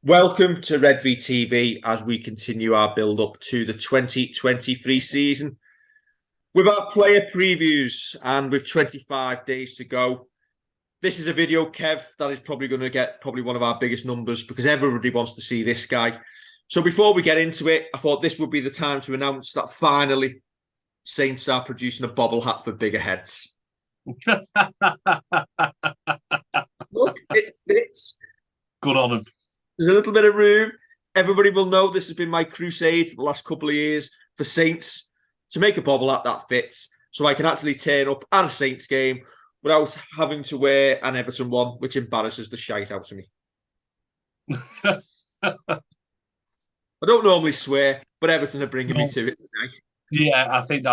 Welcome to Redvee TV as we continue our build up to the 2023 season with our player previews and with 25 days to go. This is a video, Kev, that is probably going to get one of our biggest numbers because everybody wants to see this guy. So before we get into it, I thought this would be the time to announce that finally Saints are producing a bobble hat for bigger heads. Look, it fits. Good on him. There's a little bit of room. Everybody will know this has been my crusade for the last couple of years for Saints to make a bobble hat that fits so I can actually turn up at a Saints game without having to wear an Everton one, which embarrasses the shite out of me. I don't normally swear, but Everton are bringing me to it today. Yeah, I think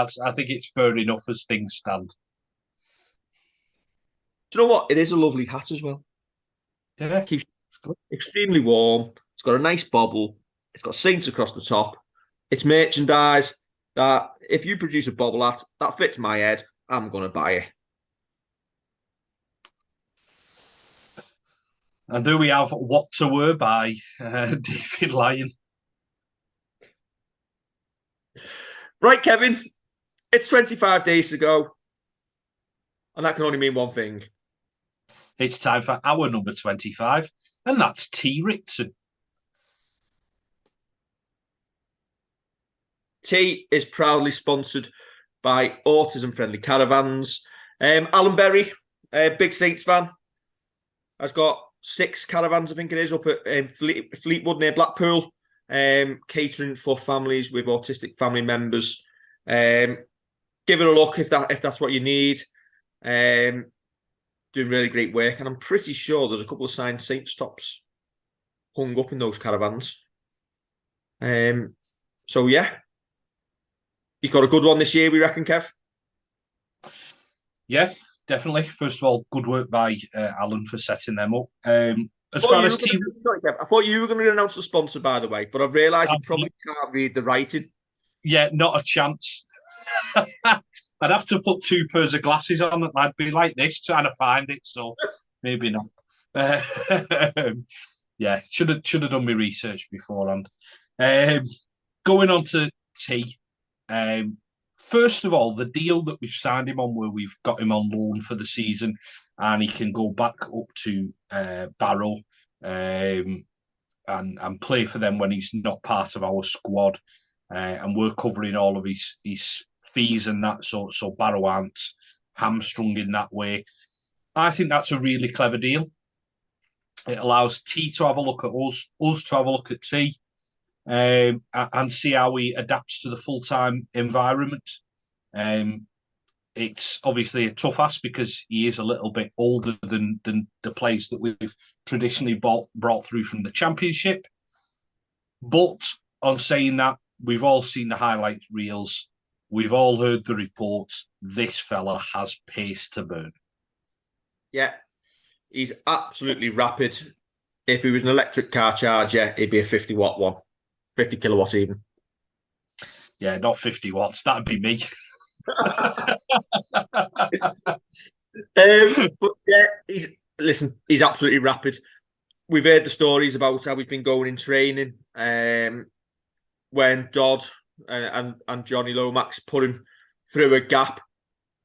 it's fair enough as things stand. Do you know what? It is a lovely hat as well. Yeah, Keeps extremely warm. It's got a nice bobble. It's got Saints across the top. It's merchandise that if you produce a bobble hat that fits my head, I'm going to buy it. And there we have What to Wear by David Lyon. Right, Kevin, it's 25 days to go. And that can only mean one thing. It's time for our number 25, and that's T. Ritson. T is proudly sponsored by Autism Friendly Caravans. Alan Berry, big Saints fan, has got 6 caravans, I think it is, up at Fleetwood near Blackpool, catering for families with autistic family members. Give it a look if that's what you need. Doing really great work, and I'm pretty sure there's a couple of signed Saints tops hung up in those caravans. So yeah, he's got a good one this year, we reckon, Kev. Yeah, definitely. First of all, good work by Alan for setting them up. I thought you were going to announce the sponsor, by the way, but I've realised you probably can't read the writing. Yeah, not a chance. I'd have to put 2 pairs of glasses on. I'd be like this trying to find it, so maybe not. Yeah, should have done my research beforehand. Going on to T. First of all, the deal that we've signed him on, where we've got him on loan for the season, and he can go back up to Barrow and play for them when he's not part of our squad, and we're covering all of his fees and that sort, so Barrow aren't hamstrung in that way. I think that's a really clever deal. It allows T to have a look at us to have a look at T, and see how he adapts to the full-time environment. It's obviously a tough ask because he is a little bit older than the players that we've traditionally brought through from the Championship. But on saying that, we've all seen the highlight reels. We've all heard the reports. This fella has pace to burn. Yeah, he's absolutely rapid. If he was an electric car charger, he'd be a 50-watt one. 50 kilowatts even. Yeah, not 50 watts. That'd be me. But yeah, he's absolutely rapid. We've heard the stories about how he's been going in training. When Dodd and Johnny Lomax put him through a gap,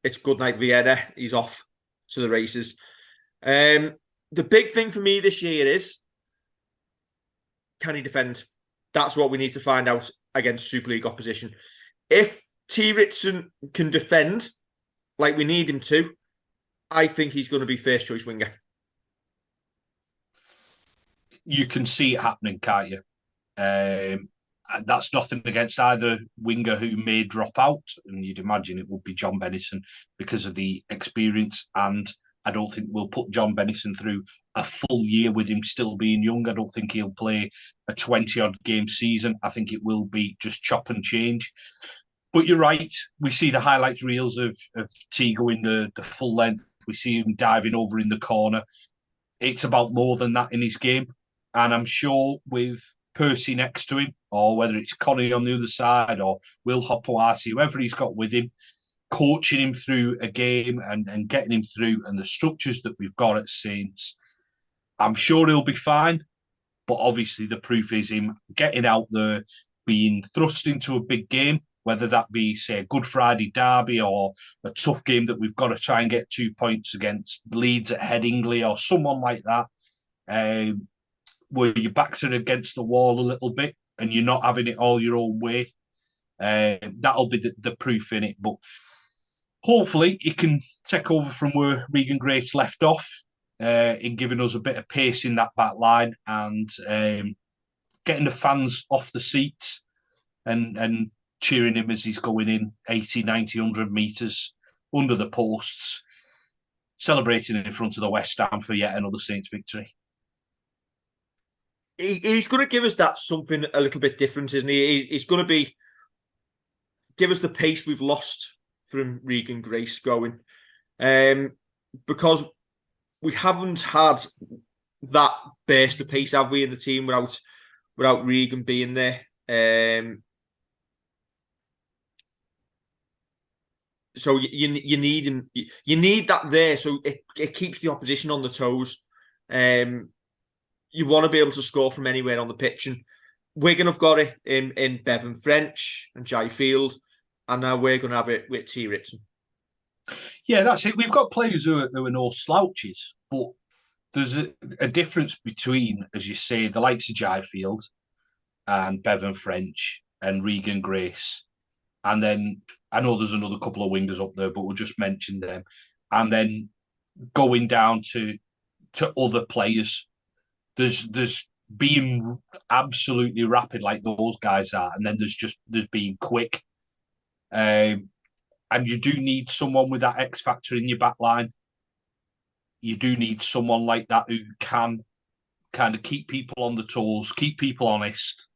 it's good night Vienna. He's off to the races. The big thing for me this year is, can he defend? That's what we need to find out against Super League opposition. If T. Ritson can defend like we need him to, I think he's going to be first choice winger. You can see it happening, can't you? And that's nothing against either winger who may drop out, and you'd imagine it would be John Bennison because of the experience. And I don't think we'll put John Bennison through a full year with him still being young. I don't think he'll play a 20-odd game season. I think it will be just chop and change. But you're right. We see the highlights reels of T going the full length. We see him diving over in the corner. It's about more than that in his game. And I'm sure with Percy next to him, or whether it's Connie on the other side, or Will Hopawati, whoever he's got with him, coaching him through a game and getting him through, and the structures that we've got at Saints, I'm sure he'll be fine. But obviously, the proof is him getting out there, being thrust into a big game, whether that be, say, a Good Friday derby or a tough game that we've got to try and get 2 points against Leeds at Headingley or someone like that, where your backs are against the wall a little bit and you're not having it all your own way. That'll be the proof in it. But hopefully, he can take over from where Regan Grace left off in giving us a bit of pace in that back line and getting the fans off the seats and cheering him as he's going in 80, 90, 100 metres under the posts, celebrating in front of the West Ham for yet another Saints victory. He's going to give us that something a little bit different, isn't he? He's going to give us the pace we've lost from Regan Grace going. Because we haven't had that burst of pace, have we, in the team without Regan being there. So you need him. You need that there, so it keeps the opposition on the toes. You want to be able to score from anywhere on the pitch, and Wigan have got it in Bevan French and Jai Field, and now we're going to have it with T. Ritson. Yeah, that's it. We've got players who are no slouches, but there's a difference between, as you say, the likes of Jai Field and Bevan French and Regan Grace. And then I know there's another couple of wingers up there, but we'll just mention them. And then going down to other players, there's being absolutely rapid like those guys are, and then there's being quick. And you do need someone with that X factor in your back line. You do need someone like that who can kind of keep people on the toes, keep people honest.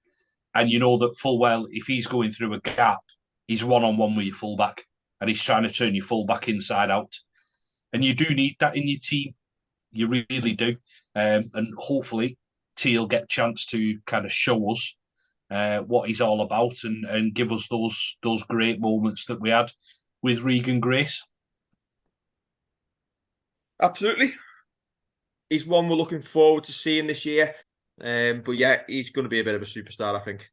And you know that full well, if he's going through a gap, he's one-on-one with your fullback and he's trying to turn your fullback inside out. And you do need that in your team. You really do. And hopefully T will get a chance to kind of show us what he's all about and give us those great moments that we had with Regan Grace. Absolutely. He's one we're looking forward to seeing this year. But yeah, he's going to be a bit of a superstar, I think.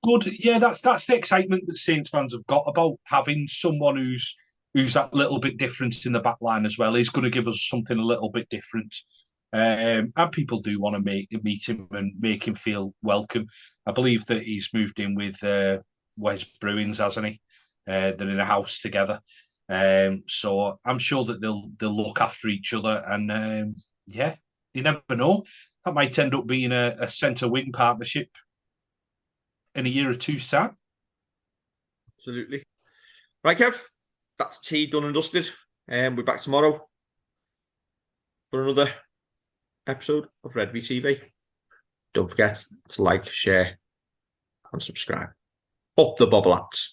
Good. Yeah, that's the excitement that Saints fans have got about having someone who's that little bit different in the back line as well. He's going to give us something a little bit different. And people do want to meet him and make him feel welcome. I believe that he's moved in with Wes Bruins, hasn't he? They're in a house together. So I'm sure that they'll look after each other. And yeah, you never know. That might end up being a centre wing partnership in a year or two's time. Absolutely. Right, Kev, that's tea done and dusted. We're back tomorrow for another episode of Redvee TV. Don't forget to like, share, and subscribe. Up the bubble hats.